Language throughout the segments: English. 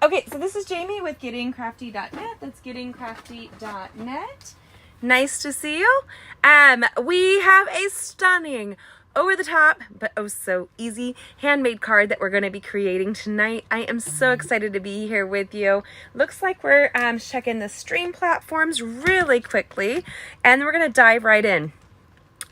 Okay, so this is Jamie with gettingcrafty.net. That's gettingcrafty.net. Nice to see you. We have a stunning, over the top, but oh so easy handmade card that we're going to be creating tonight. I am so excited to be here with you. Looks like we're checking the stream platforms really quickly, and we're going to dive right in.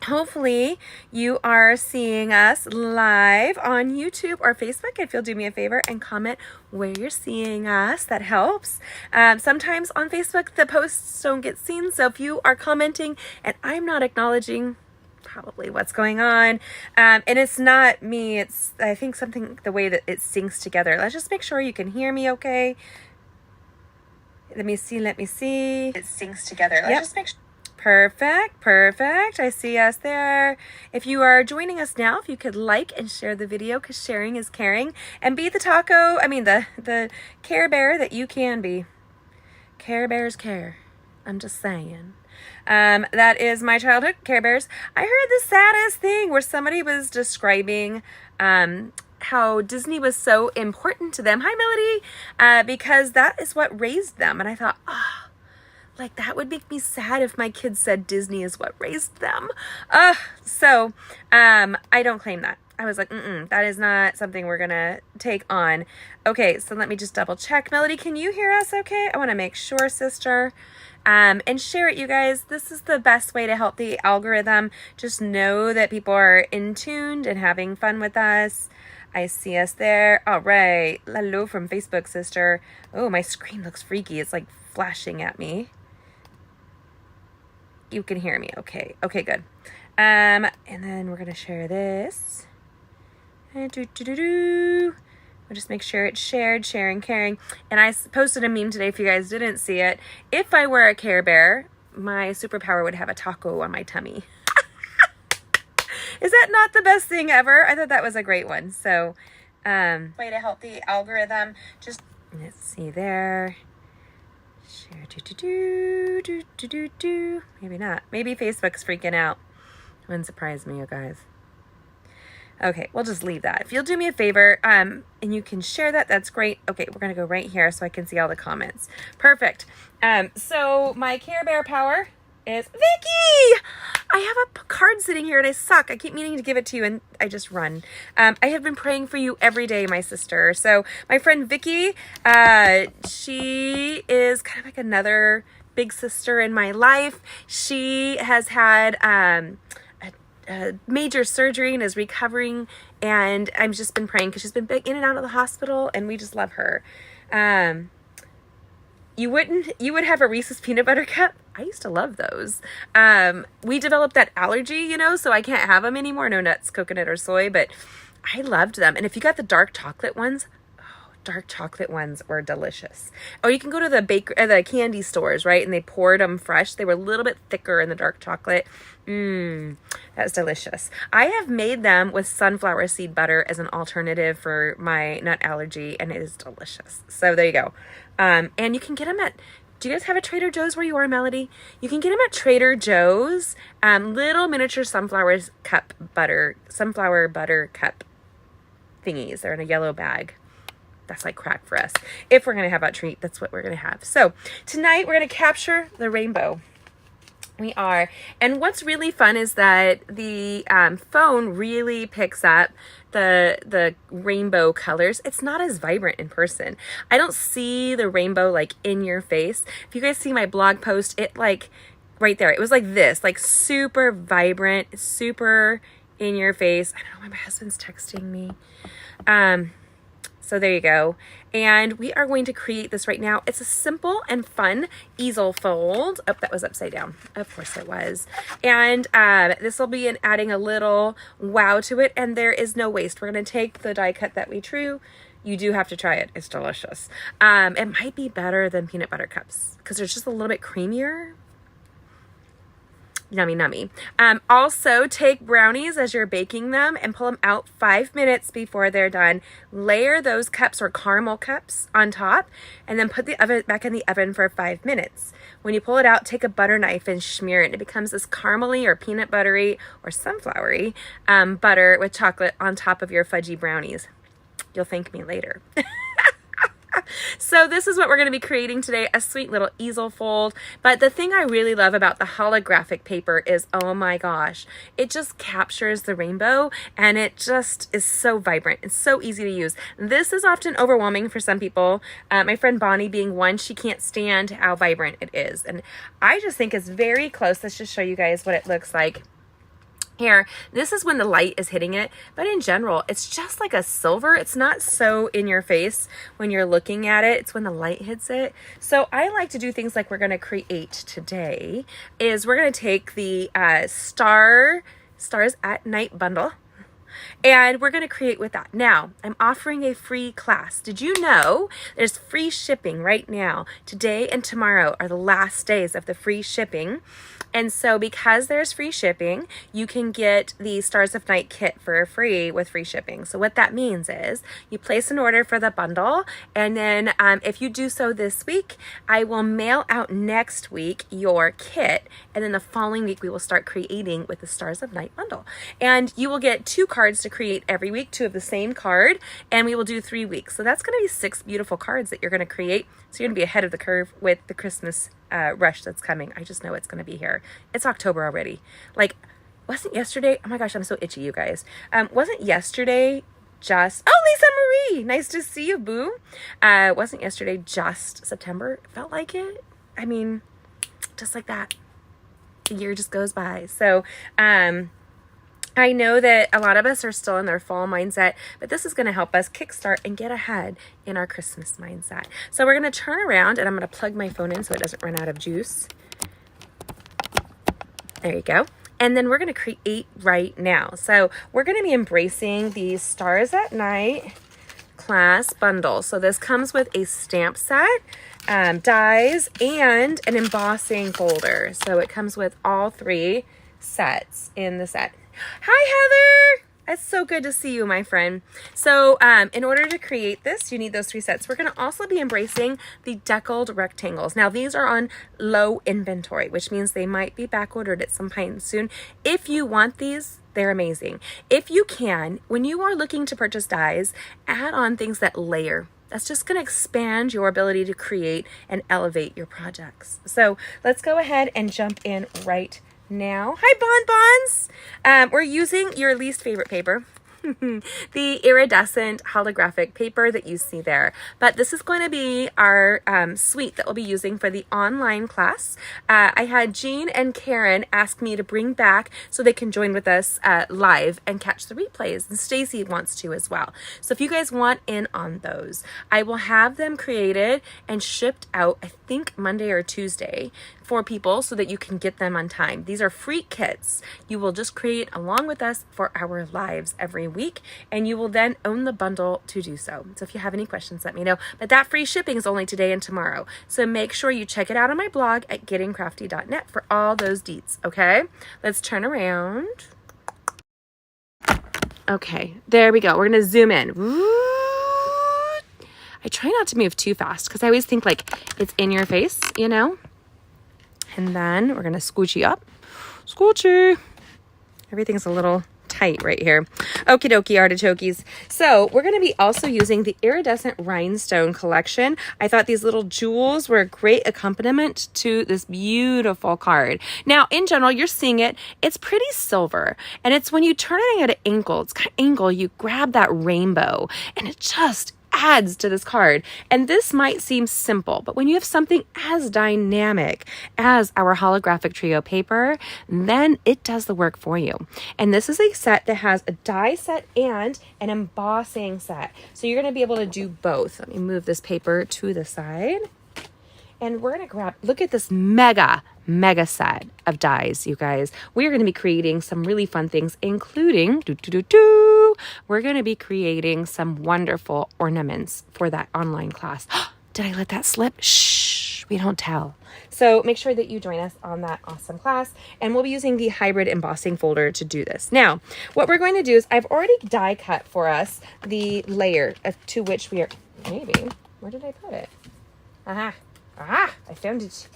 Hopefully you are seeing us live on YouTube or Facebook. If you'll do me a favor and comment where you're seeing us, that helps. Sometimes on Facebook the posts don't get seen, so if you are commenting and I'm not acknowledging, probably what's going on. And it's not me, it's I think something the way that it syncs together. Let's just make sure you can hear me okay. Let me see. It syncs together. Let's just make sure. Perfect. I see us there. If you are joining us now, if you could like and share the video, because sharing is caring, and be the the Care Bear that you can be. Care Bears care. I'm just saying. That is my childhood, Care Bears. I heard the saddest thing where somebody was describing how Disney was so important to them. Hi, Melody. Because that is what raised them. And I thought, like, that would make me sad if my kids said Disney is what raised them. So I don't claim that. I was like, that is not something we're going to take on. Okay, so let me just double check. Melody, can you hear us okay? I want to make sure, sister. And share it, you guys. This is the best way to help the algorithm. Just know that people are in tuned and having fun with us. I see us there. All right. Hello from Facebook, sister. Oh, my screen looks freaky. It's like flashing at me. You can hear me. Okay, good. And then we're gonna share this. We'll just make sure it's shared, sharing, caring. And I posted a meme today if you guys didn't see it. If I were a Care Bear, my superpower would have a taco on my tummy. Is that not the best thing ever? I thought that was a great one. So, way to help the algorithm. Just let's see there. Share, maybe not. Maybe Facebook's freaking out. Wouldn't surprise me, you guys. Okay, we'll just leave that. If you'll do me a favor, and you can share that, that's great. Okay, we're gonna go right here so I can see all the comments. Perfect. So my Care Bear power is Vicky. I have a card sitting here and I suck. I keep meaning to give it to you and I just run. I have been praying for you every day, my sister. So my friend Vicky, she is kind of like another big sister in my life. She has had a major surgery and is recovering, and I've just been praying because she's been in and out of the hospital, and we just love her. You would have a Reese's peanut butter cup. I used to love those. We developed that allergy, so I can't have them anymore. No nuts, coconut, or soy, but I loved them. And if you got the dark chocolate ones were delicious. Oh, you can go to the candy stores, right? And they poured them fresh. They were a little bit thicker in the dark chocolate. That's delicious. I have made them with sunflower seed butter as an alternative for my nut allergy, and it is delicious. So there you go. And you can get them do you guys have a Trader Joe's where you are, Melody? You can get them at Trader Joe's. Little miniature sunflower butter cup thingies. They're in a yellow bag. That's like crack for us. If we're going to have that treat, that's what we're going to have. So tonight we're going to capture the rainbow. We are. And what's really fun is that the phone really picks up the rainbow colors. It's not as vibrant in person. I don't see the rainbow like in your face. If you guys see my blog post, it like right there, it was like this, like super vibrant, super in your face. I don't know why my husband's texting me. So there you go. And we are going to create this right now. It's a simple and fun easel fold. Oh, that was upside down. Of course it was. And this will be adding a little wow to it. And there is no waste. We're going to take the die cut that we drew. You do have to try it. It's delicious. It might be better than peanut butter cups because they're just a little bit creamier. Yummy. Also, take brownies as you're baking them and pull them out 5 minutes before they're done. Layer those cups or caramel cups on top and then put the oven back in the oven for 5 minutes. When you pull it out, take a butter knife and smear it. And it becomes this caramely or peanut buttery or sunflowery butter with chocolate on top of your fudgy brownies. You'll thank me later. So this is what we're going to be creating today, a sweet little easel fold. But the thing I really love about the holographic paper is, oh my gosh, it just captures the rainbow and it just is so vibrant. It's so easy to use. This is often overwhelming for some people. My friend Bonnie being one, she can't stand how vibrant it is. And I just think it's very close. Let's just show you guys what it looks like. Here, this is when the light is hitting it, but in general, it's just like a silver. It's not so in your face when you're looking at it. It's when the light hits it. So I like to do things like we're going to create today is we're going to take the Stars at Night bundle, and we're going to create with that. Now, I'm offering a free class. Did you know there's free shipping right now? Today and tomorrow are the last days of the free shipping. And so because there's free shipping, you can get the Stars of Night kit for free with free shipping. So what that means is you place an order for the bundle, and then if you do so this week, I will mail out next week your kit, and then the following week we will start creating with the Stars of Night bundle. And you will get 2 cards to create every week, 2 of the same card, and we will do 3 weeks. So that's going to be 6 beautiful cards that you're going to create. So you're going to be ahead of the curve with the Christmas rush that's coming. I just know it's going to be here. It's October already. Like, wasn't yesterday? Oh my gosh, I'm so itchy, you guys. Wasn't yesterday just, oh, Lisa Marie, nice to see you, boo. Wasn't yesterday just September? It felt like it. I mean, just like that. The year just goes by. So, I know that a lot of us are still in their fall mindset, but this is going to help us kickstart and get ahead in our Christmas mindset. So we're going to turn around, and I'm going to plug my phone in so it doesn't run out of juice. There you go. And then we're going to create right now. So we're going to be embracing the Stars at Night class bundle. So this comes with a stamp set, dies, and an embossing folder. So it comes with all 3 sets in the set. Hi, Heather. It's so good to see you, my friend. So in order to create this, you need those 3 sets. We're going to also be embracing the deckled rectangles. Now, these are on low inventory, which means they might be back ordered at some point soon. If you want these, they're amazing. If you can, when you are looking to purchase dies, add on things that layer. That's just going to expand your ability to create and elevate your projects. So let's go ahead and jump in right now. Hi, Bonbons. We're using your least favorite paper, the iridescent holographic paper that you see there. But this is going to be our suite that we'll be using for the online class. I had Jean and Karen ask me to bring back so they can join with us live and catch the replays. And Stacy wants to as well. So if you guys want in on those, I will have them created and shipped out, I think Monday or Tuesday, for people so that you can get them on time. These are free kits. You will just create along with us for our lives every week, and you will then own the bundle to do so. So if you have any questions, let me know. But that free shipping is only today and tomorrow. So make sure you check it out on my blog at gettingcrafty.net for all those deets, okay? Let's turn around. Okay, there we go. We're gonna zoom in. I try not to move too fast because I always think like it's in your face, you know? And then we're going to scoochy up. Scoochy. Everything's a little tight right here. Okie dokie, artichokes. So we're going to be also using the Iridescent Rhinestone collection. I thought these little jewels were a great accompaniment to this beautiful card. Now, in general, you're seeing it. It's pretty silver. And it's when you turn it at an angle, it's kind of angle, you grab that rainbow. And it just adds to this card. And this might seem simple, but when you have something as dynamic as our holographic trio paper, then it does the work for you. And this is a set that has a die set and an embossing set. So you're going to be able to do both. Let me move this paper to the side. And we're going to grab, look at this mega set of dies, you guys. We are going to be creating some really fun things, including, we're going to be creating some wonderful ornaments for that online class. Did I let that slip? Shh, we don't tell. So make sure that you join us on that awesome class. And we'll be using the hybrid embossing folder to do this. Now, what we're going to do is I've already die cut for us the layer to which we are, maybe, where did I put it? I found it.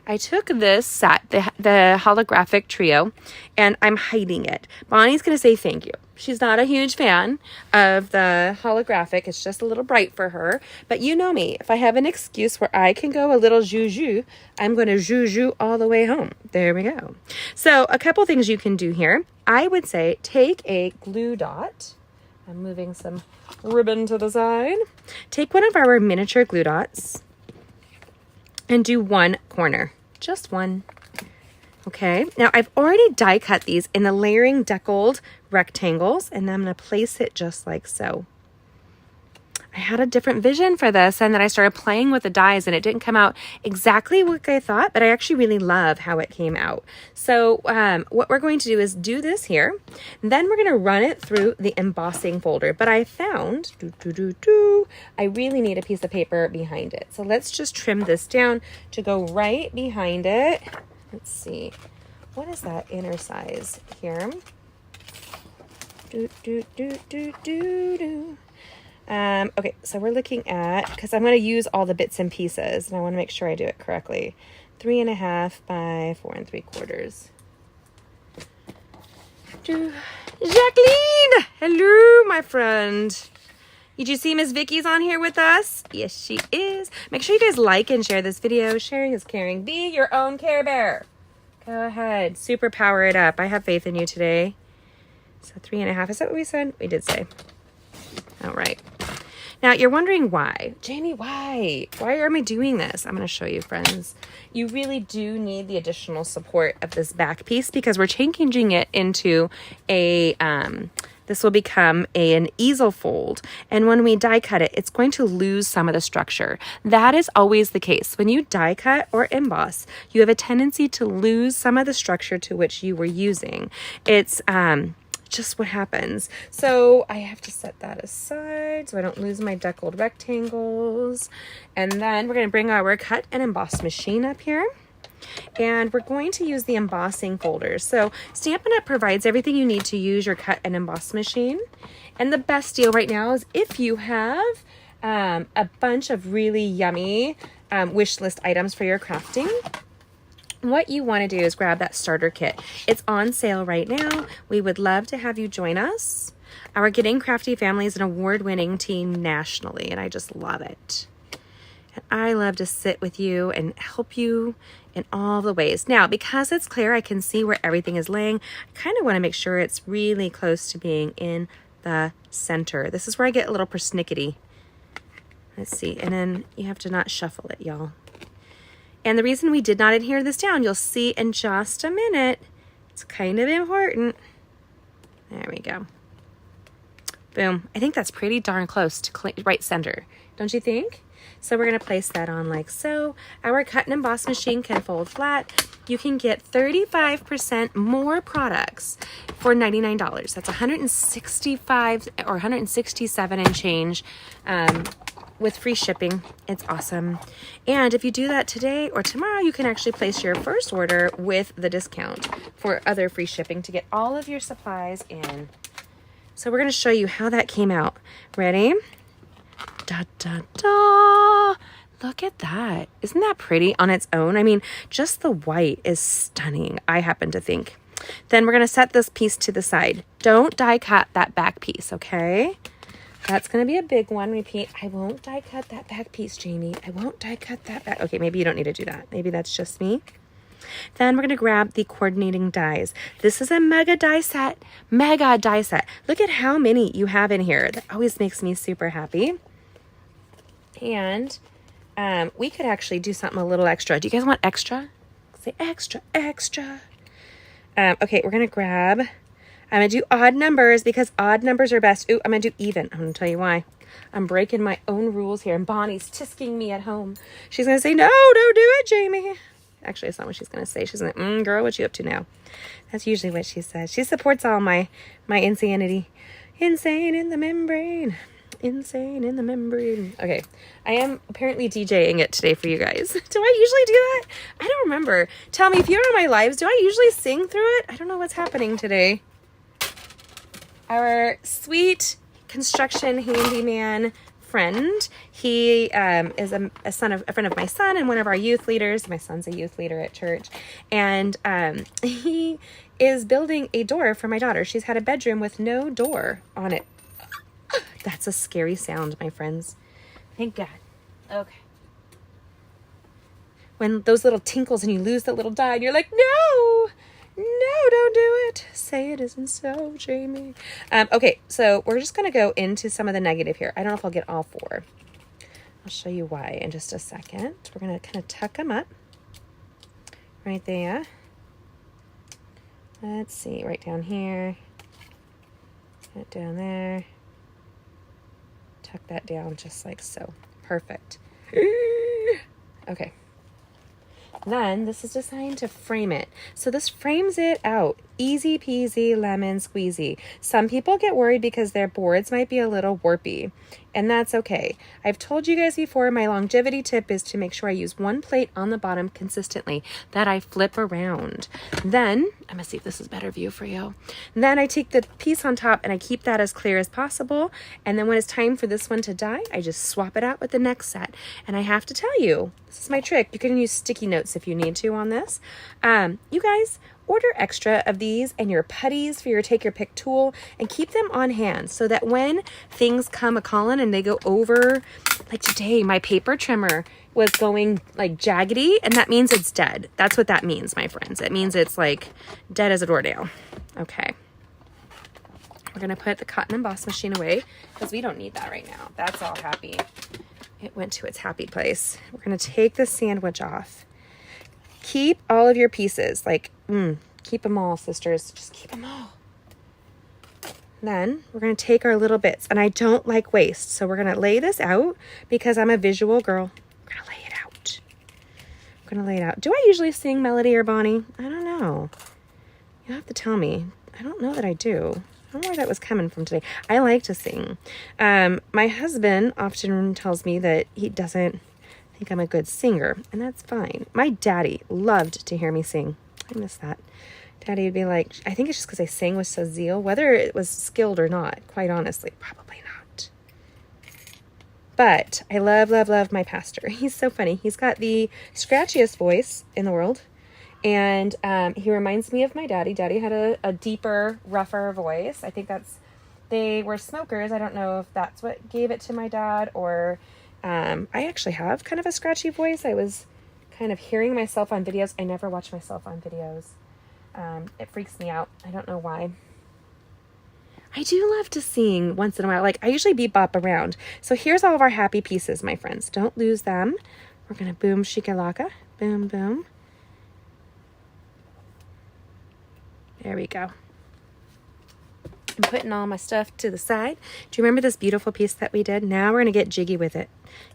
I took this set, the holographic trio, and I'm hiding it. Bonnie's going to say thank you. She's not a huge fan of the holographic. It's just a little bright for her. But you know me. If I have an excuse where I can go a little juju, I'm going to juju all the way home. There we go. So a couple things you can do here. I would say take a glue dot. I'm moving some ribbon to the side. Take one of our miniature glue dots and do one corner. Just one. Okay, now I've already die cut these in the layering deckled rectangles, and I'm going to place it just like so. I had a different vision for this, and then I started playing with the dies, and it didn't come out exactly what I thought, but I actually really love how it came out. So what we're going to do is do this here, then we're going to run it through the embossing folder. But I found, I really need a piece of paper behind it. So let's just trim this down to go right behind it. Let's see, what is that inner size here? Okay, so we're looking at, because I'm going to use all the bits and pieces, and I want to make sure I do it correctly. 3.5 by 4 3/4. Jacqueline! Hello, my friend. Did you see Miss Vicky's on here with us? Yes, she is. Make sure you guys like and share this video. Sharing is caring. Be your own Care Bear. Go ahead. Super power it up. I have faith in you today. So 3.5. Is that what we said? We did say. All right. Now, you're wondering why. Jamie, why? Why am I doing this? I'm going to show you, friends. You really do need the additional support of this back piece because we're changing it into a... this will become an easel fold. And when we die cut it, it's going to lose some of the structure. That is always the case. When you die cut or emboss, you have a tendency to lose some of the structure to which you were using. It's just what happens. So I have to set that aside so I don't lose my deckled rectangles. And then we're going to bring our cut and emboss machine up here. And we're going to use the embossing folders. So Stampin' UP provides everything you need to use your cut and emboss machine. And the best deal right now is if you have a bunch of really yummy wish list items for your crafting, what you want to do is grab that starter kit. It's on sale right now. We would love to have you join us. Our Getting Crafty family is an award-winning team nationally, and I just love it. And I love to sit with you and help you in all the ways. Now, because it's clear, I can see where everything is laying. I kind of want to make sure it's really close to being in the center. This is where I get a little persnickety. Let's see. And then you have to not shuffle it, y'all. And the reason we did not adhere this down, you'll see in just a minute. It's kind of important. There we go. Boom. I think that's pretty darn close to right center. Don't you think? So we're going to place that on like so. Our cut and emboss machine can fold flat. You can get 35% more products for $99. That's $165 or $167 and change with free shipping. It's awesome. And if you do that today or tomorrow, you can actually place your first order with the discount for other free shipping to get all of your supplies in. So we're going to show you how that came out. Ready? Da, da, da. Look at that. Isn't that pretty on its own? I mean, just the white is stunning, I happen to think. Then we're going to set this piece to the side. Don't die cut that back piece, okay? That's going to be a big one. Repeat. I won't die cut that back piece, Jamie. I won't die cut that back. Okay, maybe you don't need to do that. Maybe that's just me. Then we're going to grab the coordinating dies. This is a mega die set. Mega die set. Look at how many you have in here. That always makes me super happy. And we could actually do something a little extra. Do you guys want extra? Say extra, extra. Okay, we're going to grab... I'm going to do odd numbers because odd numbers are best. Ooh, I'm going to do even. I'm going to tell you why. I'm breaking my own rules here. And Bonnie's tisking me at home. She's going to say, no, don't do it, Jamie. Actually, that's not what she's going to say. She's going to, girl, what you up to now? That's usually what she says. She supports all my insanity. Insane in the membrane. Insane in the membrane. Okay, I am apparently DJing it today for you guys. Do I usually do that? I don't remember. Tell me, if you're on my lives, do I usually sing through it? I don't know what's happening today. Our sweet construction handyman friend. He is a friend of my son and one of our youth leaders. My son's a youth leader at church. And he is building a door for my daughter. She's had a bedroom with no door on it. That's a scary sound, my friends. Thank God. Okay. When those little tinkles and you lose that little die and you're like, no, don't do it. Say it isn't so, Jamie. Okay, so we're just going to go into some of the negative here. I don't know if I'll get all 4. I'll show you why in just a second. We're going to kind of tuck them up right there. Let's see, right down here. Right down there. Tuck that down just like so. Perfect. Okay. Then this is designed to frame it. So this frames it out. Easy peasy lemon squeezy. Some people get worried because their boards might be a little warpy, and that's okay. I've told you guys before, my longevity tip is to make sure I use one plate on the bottom consistently that I flip around. Then, I'm gonna see if this is a better view for you. Then I take the piece on top and I keep that as clear as possible. And then when it's time for this one to die, I just swap it out with the next set. And I have to tell you, this is my trick. You can use sticky notes if you need to on this. You guys, order extra of these and your putties for your take your pick tool and keep them on hand so that when things come a-calling and they go over, like today, my paper trimmer was going like jaggedy, and that means it's dead. That's what that means, my friends. It means it's like dead as a doornail. Okay. We're going to put the cotton emboss machine away because we don't need that right now. That's all happy. It went to its happy place. We're going to take the sandwich off. Keep all of your pieces, like, keep them all, sisters. Just keep them all. Then we're going to take our little bits, and I don't like waste, so we're going to lay this out because I'm a visual girl. We're going to lay it out. I'm going to lay it out. Do I usually sing Melody or Bonnie? I don't know. You'll have to tell me. I don't know that I do. I don't know where that was coming from today. I like to sing. My husband often tells me that he doesn't think I'm a good singer, and that's fine. My daddy loved to hear me sing. I miss that. Daddy would be like, I think it's just because I sang with such zeal, whether it was skilled or not, quite honestly, probably not. But I love, love, love my pastor. He's so funny. He's got the scratchiest voice in the world, and he reminds me of my daddy. Daddy had a deeper, rougher voice. I think they were smokers. I don't know if that's what gave it to my dad, or I actually have kind of a scratchy voice. I was kind of hearing myself on videos. I never watch myself on videos. It freaks me out. I don't know why. I do love to sing once in a while. Like, I usually bebop around. So here's all of our happy pieces, my friends. Don't lose them. We're going to boom shikalaka. Boom, boom. There we go. I'm putting all my stuff to the side. Do you remember this beautiful piece that we did? Now we're going to get jiggy with it.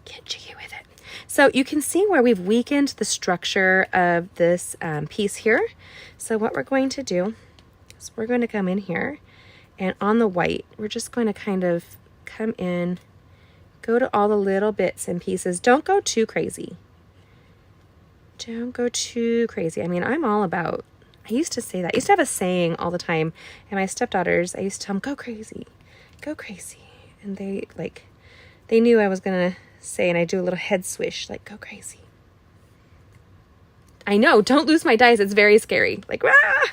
Get jiggy with it. So you can see where we've weakened the structure of this piece here. So what we're going to do is we're going to come in here, and on the white, we're just going to kind of come in, go to all the little bits and pieces. Don't go too crazy. Don't go too crazy. I mean, I'm all about, I used to say that. I used to have a saying all the time, and my stepdaughters, I used to tell them, go crazy, go crazy. And they knew I was going to say, and I do a little head swish, like, go crazy. I know, don't lose my dies. It's very scary. Like, ah!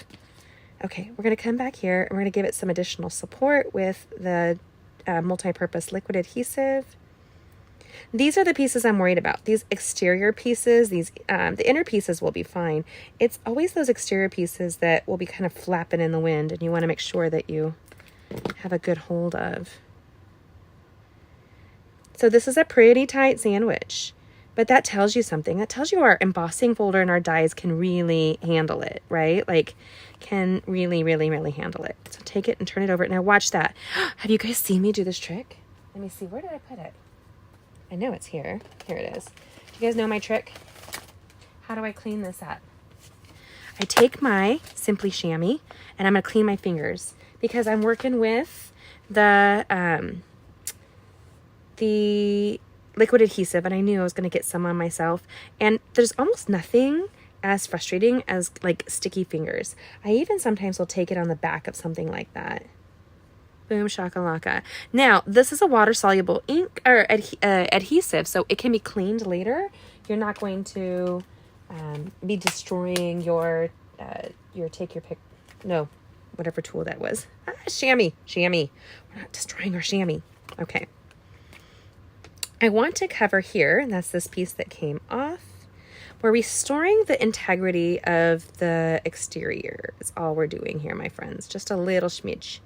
Okay, we're going to come back here, and we're going to give it some additional support with the multi-purpose liquid adhesive. These are the pieces I'm worried about. These exterior pieces, the inner pieces will be fine. It's always those exterior pieces that will be kind of flapping in the wind, and you want to make sure that you have a good hold of. So this is a pretty tight sandwich, but that tells you something. That tells you our embossing folder and our dies can really handle it, right? Like, can really, really, really handle it. So take it and turn it over. Now watch that. Have you guys seen me do this trick? Let me see. Where did I put it? I know it's here. Here it is. Do you guys know my trick? How do I clean this up? I take my Simply Chamois, and I'm going to clean my fingers because I'm working with the liquid adhesive, and I knew I was going to get some on myself, and there's almost nothing as frustrating as like sticky fingers. I even sometimes will take it on the back of something like that. Boom shakalaka. Now, this is a water-soluble ink or adhesive, so it can be cleaned later. You're not going to be destroying your take your pick. No, whatever tool that was. Chamois. We're not destroying our chamois. Okay. I want to cover here, and that's this piece that came off. We're restoring the integrity of the exterior is all we're doing here, my friends. Just a little smidge.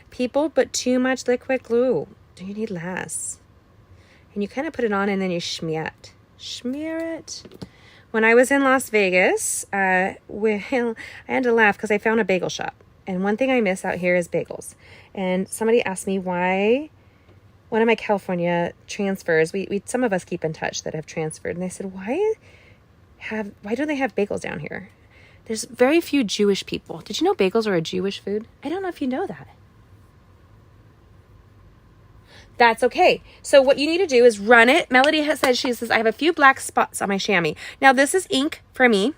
People put too much liquid glue. Do you need less? And you kind of put it on and then you smear it. Smear it. When I was in Las Vegas, I had to laugh because I found a bagel shop. And one thing I miss out here is bagels. And somebody asked me why one of my California transfers, we some of us keep in touch that have transferred. And they said, why don't they have bagels down here? There's very few Jewish people. Did you know bagels are a Jewish food? I don't know if you know that. That's okay. So what you need to do is run it. Melody she says, I have a few black spots on my chamois. Now this is ink for me.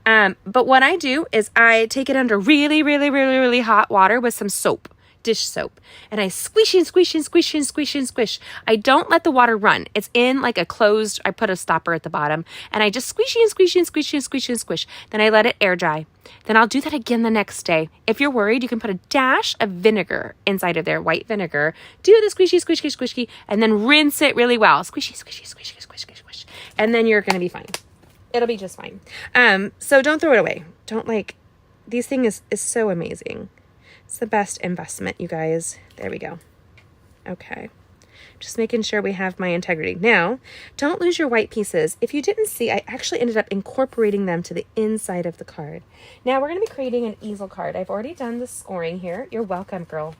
But what I do is I take it under really, really, really, really hot water with some soap. Dish soap, and I squish and squish and squish and squish and squish. I don't let the water run. It's in like a closed, I put a stopper at the bottom, and I just squish and squish and squish and squish and squish. Then I let it air dry. Then I'll do that again the next day. If you're worried, you can put a dash of vinegar inside of there, white vinegar. Do the squishy, squishy, squishy, and then rinse it really well. Squishy, squishy, squishy, squish, squish, squish. And then you're going to be fine. It'll be just fine. So don't throw it away. These things is so amazing. It's the best investment, you guys. There we go. Okay. Just making sure we have my integrity. Now, don't lose your white pieces. If you didn't see, I actually ended up incorporating them to the inside of the card. Now, we're going to be creating an easel card. I've already done the scoring here. You're welcome, girl.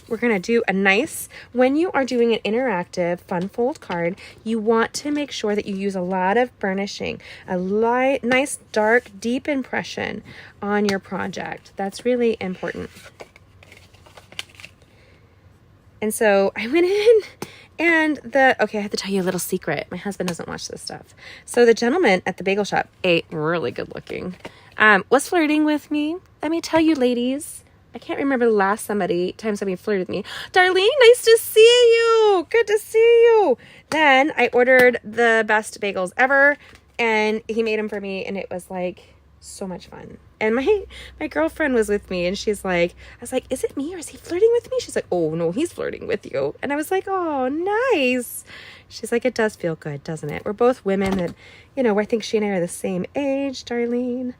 We're going to do a nice, when you are doing an interactive fun fold card, you want to make sure that you use a lot of burnishing, a light, nice, dark, deep impression on your project. That's really important. And so I went in and okay, I have to tell you a little secret. My husband doesn't watch this stuff. So the gentleman at the bagel shop, really good looking, was flirting with me. Let me tell you, ladies, I can't remember the last time somebody flirted with me. Darlene, nice to see you. Good to see you. Then I ordered the best bagels ever, and he made them for me, and it was like so much fun. And my girlfriend was with me, and she's like, I was like, is it me or is he flirting with me? She's like, oh no, he's flirting with you. And I was like, oh, nice. She's like, it does feel good, doesn't it? We're both women that, I think she and I are the same age, Darlene.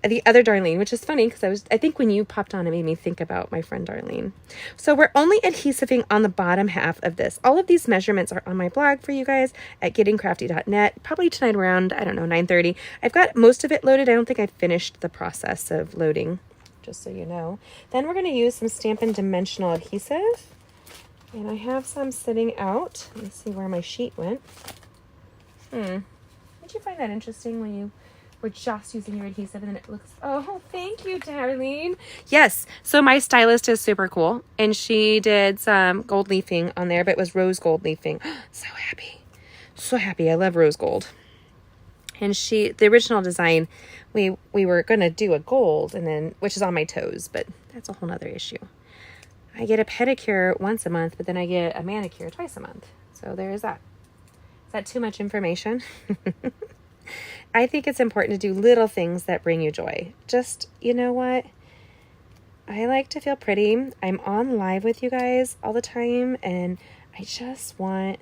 The other Darlene, which is funny because I think when you popped on, it made me think about my friend Darlene. So we're only adhesiving on the bottom half of this. All of these measurements are on my blog for you guys at gettingcrafty.net, probably tonight around, 9:30. I've got most of it loaded. I don't think I've finished the process of loading, just so you know. Then we're going to use some Stampin' dimensional adhesive. And I have some sitting out. Let me see where my sheet went. Did you find that interesting when you we're just using your adhesive and then it looks, oh, thank you, Darlene. Yes. So my stylist is super cool and she did some gold leafing on there, but it was rose gold leafing. So happy. So happy. I love rose gold. And the original design, we were going to do a gold and then, which is on my toes, but that's a whole nother issue. I get a pedicure once a month, but then I get a manicure twice a month. So there is that. Is that too much information? I think it's important to do little things that bring you joy. Just, you know what? I like to feel pretty. I'm on live with you guys all the time, and I just want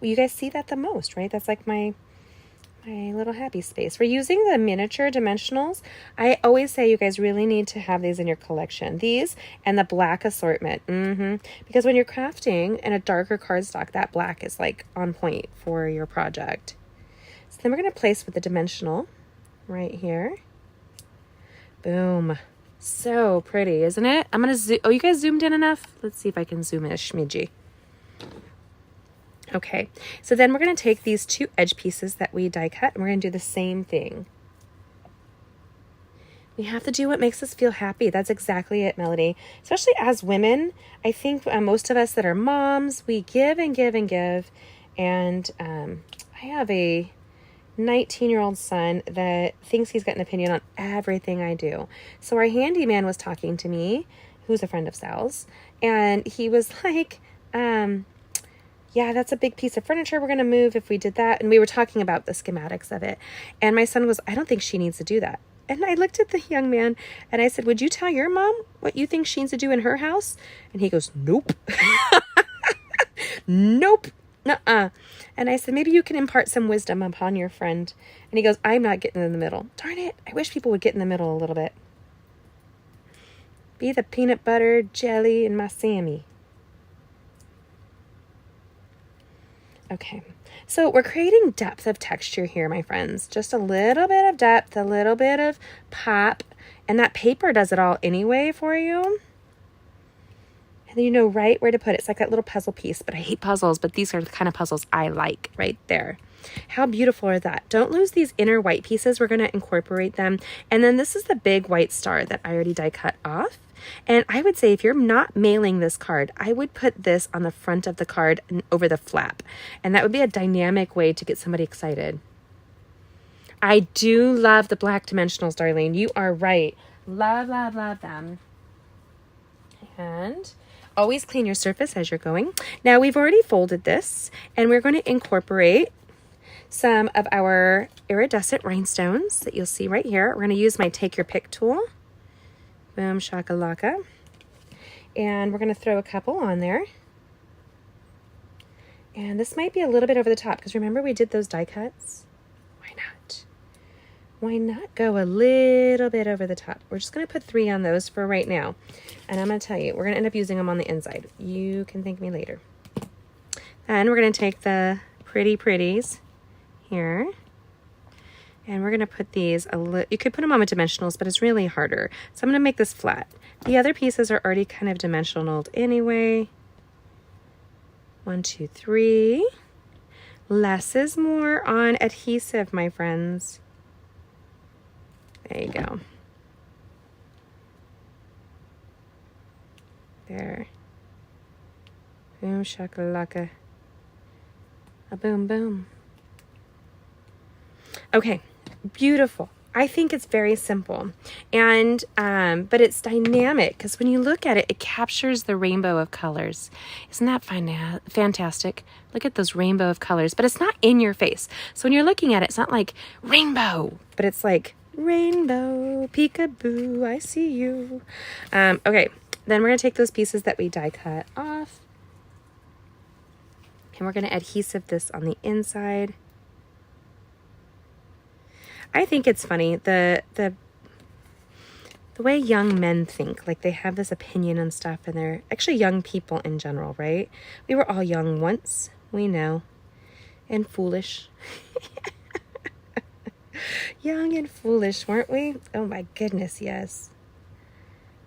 you guys see that the most, right? That's like my little happy space. We're using the miniature dimensionals. I always say you guys really need to have these in your collection. These and the black assortment. Because when you're crafting in a darker cardstock, that black is like on point for your project. So then we're going to place with the dimensional right here. Boom. So pretty, isn't it? I'm going to zoom. Oh, you guys zoomed in enough? Let's see if I can zoom in a schmidgy. Okay, so then we're going to take these two edge pieces that we die cut and we're going to do the same thing. We have to do what makes us feel happy. That's exactly it, Melody. Especially as women, I think most of us that are moms, we give and give and give. And I have a 19-year-old son that thinks he's got an opinion on everything I do. So our handyman was talking to me, who's a friend of Sal's, and he was like, yeah, that's a big piece of furniture we're going to move if we did that. And we were talking about the schematics of it. And my son goes, I don't think she needs to do that. And I looked at the young man and I said, would you tell your mom what you think she needs to do in her house? And he goes, nope. Nope. Nuh-uh. And I said, maybe you can impart some wisdom upon your friend. And he goes, I'm not getting in the middle. Darn it. I wish people would get in the middle a little bit. Be the peanut butter, jelly, and my Sammy. Okay, so we're creating depth of texture here, my friends. Just a little bit of depth, a little bit of pop, and that paper does it all anyway for you. And then you know right where to put it. It's like that little puzzle piece, but I hate puzzles, but these are the kind of puzzles I like right there. How beautiful are that? Don't lose these inner white pieces. We're going to incorporate them. And then this is the big white star that I already die cut off. And I would say if you're not mailing this card, I would put this on the front of the card and over the flap. And that would be a dynamic way to get somebody excited. I do love the black dimensionals, Darlene. You are right. Love, love, love them. And always clean your surface as you're going. Now we've already folded this and we're going to incorporate some of our iridescent rhinestones that you'll see right here. We're going to use my Take Your Pick tool. Boom, shakalaka. And we're going to throw a couple on there. And this might be a little bit over the top because remember we did those die cuts? Why not? Why not go a little bit over the top? We're just going to put 3 on those for right now. And I'm going to tell you, we're going to end up using them on the inside. You can thank me later. And we're going to take the pretties here. And we're going to put these you could put them on with dimensionals, but it's really harder. So I'm going to make this flat. The other pieces are already kind of dimensionaled anyway. 1, 2, 3. Less is more on adhesive, my friends. There you go. There. Boom, shakalaka. A boom, boom. Okay. Beautiful. I think it's very simple and but it's dynamic because when you look at it, it captures the rainbow of colors. Isn't that fantastic? Look at those rainbow of colors, but it's not in your face. So when you're looking at it, it's not like rainbow, but it's like rainbow, peekaboo, I see you. Okay, then we're going to take those pieces that we die cut off and we're going to adhesive this on the inside. I think it's funny, the way young men think, like they have this opinion on stuff and they're actually young people in general, right? We were all young once, we know, and foolish. Young and foolish, weren't we? Oh my goodness, yes.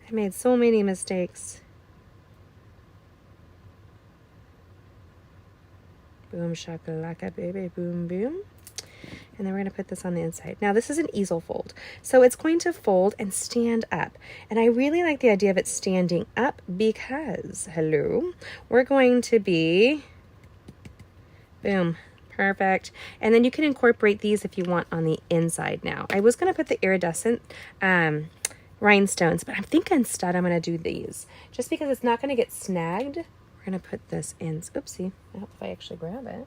I made so many mistakes. Boom shakalaka baby, boom boom. And then we're going to put this on the inside. Now this is an easel fold. So it's going to fold and stand up. And I really like the idea of it standing up because, hello, we're going to be, boom, perfect. And then you can incorporate these if you want on the inside now. I was going to put the iridescent rhinestones, but I think instead I'm going to do these. Just because it's not going to get snagged, we're going to put this in. Oopsie, I hope if I actually grab it.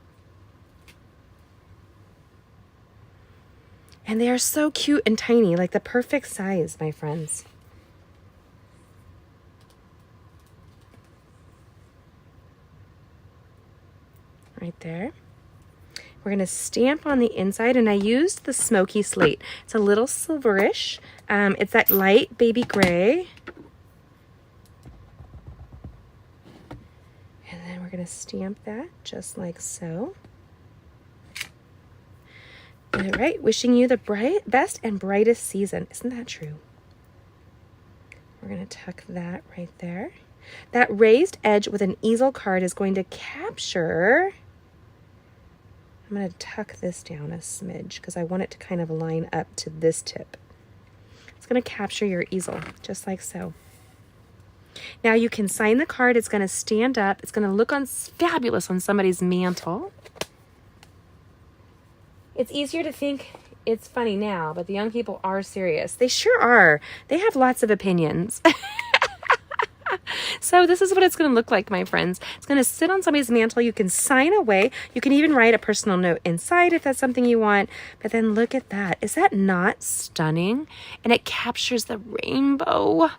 And they are so cute and tiny, like the perfect size, my friends. Right there. We're going to stamp on the inside, and I used the smoky slate. It's a little silverish. It's that light baby gray. And then we're going to stamp that just like so. All right, wishing you the best and brightest season. Isn't that true? We're going to tuck that right there. That raised edge with an easel card is going to capture. I'm going to tuck this down a smidge because I want it to kind of line up to this tip. It's going to capture your easel just like so. Now you can sign the card. It's going to stand up. It's going to look fabulous on somebody's mantle. It's easier to think it's funny now, but the young people are serious. They sure are. They have lots of opinions. So this is what it's going to look like, my friends. It's going to sit on somebody's mantle. You can sign away. You can even write a personal note inside if that's something you want. But then look at that. Is that not stunning? And it captures the rainbow.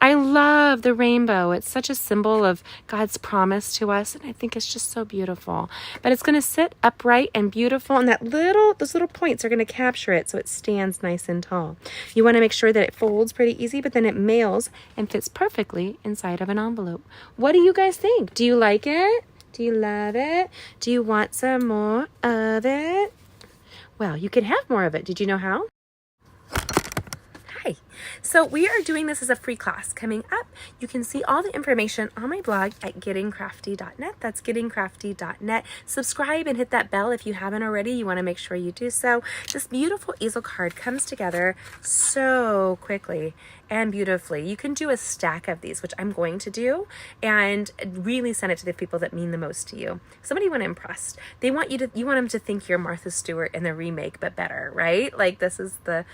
I love the rainbow. It's such a symbol of God's promise to us, and I think it's just so beautiful. But it's going to sit upright and beautiful, and those little points are going to capture it so it stands nice and tall. You want to make sure that it folds pretty easy, but then it mails and fits perfectly inside of an envelope. What do you guys think? Do you like it? Do you love it? Do you want some more of it? Well, you can have more of it. Did you know how? Hi. So we are doing this as a free class coming up. You can see all the information on my blog at gettingcrafty.net. That's gettingcrafty.net. Subscribe and hit that bell if you haven't already. You want to make sure you do so. This beautiful easel card comes together so quickly and beautifully. You can do a stack of these, which I'm going to do, and really send it to the people that mean the most to you. Somebody you want to impress. You want them to think you're Martha Stewart in the remake, but better, right? Like this is the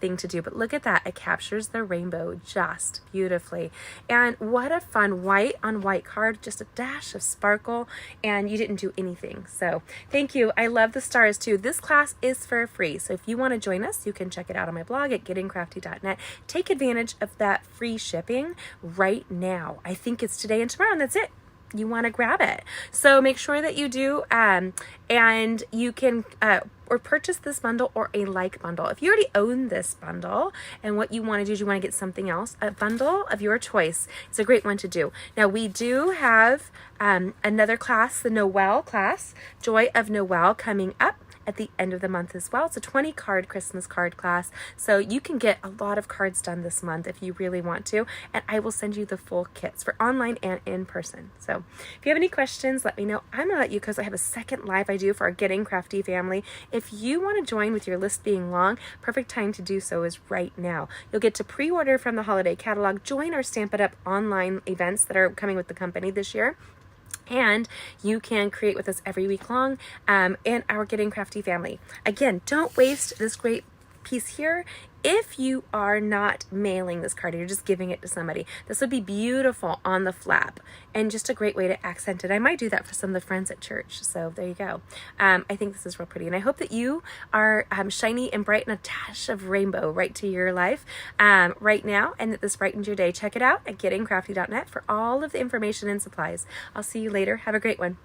thing to do. But look at that. It captures the rainbow just beautifully. And what a fun white on white card, just a dash of sparkle, and you didn't do anything. So thank you. I love the stars too. This class is for free. So if you want to join us, you can check it out on my blog at gettingcrafty.net. Take advantage of that free shipping right now. I think it's today and tomorrow, and that's it. You want to grab it. So make sure that you do, and you can or purchase this bundle or a like bundle. If you already own this bundle and what you want to do is you want to get something else, a bundle of your choice, it's a great one to do. Now we do have another class, the Noel class, Joy of Noel, coming up at the end of the month as well. It's a 20 card Christmas card class. So you can get a lot of cards done this month if you really want to. And I will send you the full kits for online and in person. So if you have any questions, let me know. I'm gonna let you, because I have a second live I do for our Getting Crafty family. If you want to join with your list being long, perfect time to do so is right now. You'll get to pre-order from the holiday catalog, join our Stampin' Up online events that are coming with the company this year. And you can create with us every week long in our Getting Crafty family. Again, don't waste this great piece here. If you are not mailing this card, you're just giving it to somebody, this would be beautiful on the flap and just a great way to accent it. I might do that for some of the friends at church. So there you go. I think this is real pretty. And I hope that you are shiny and bright and a dash of rainbow right to your life right now, and that this brightens your day. Check it out at gettingcrafty.net for all of the information and supplies. I'll see you later. Have a great one.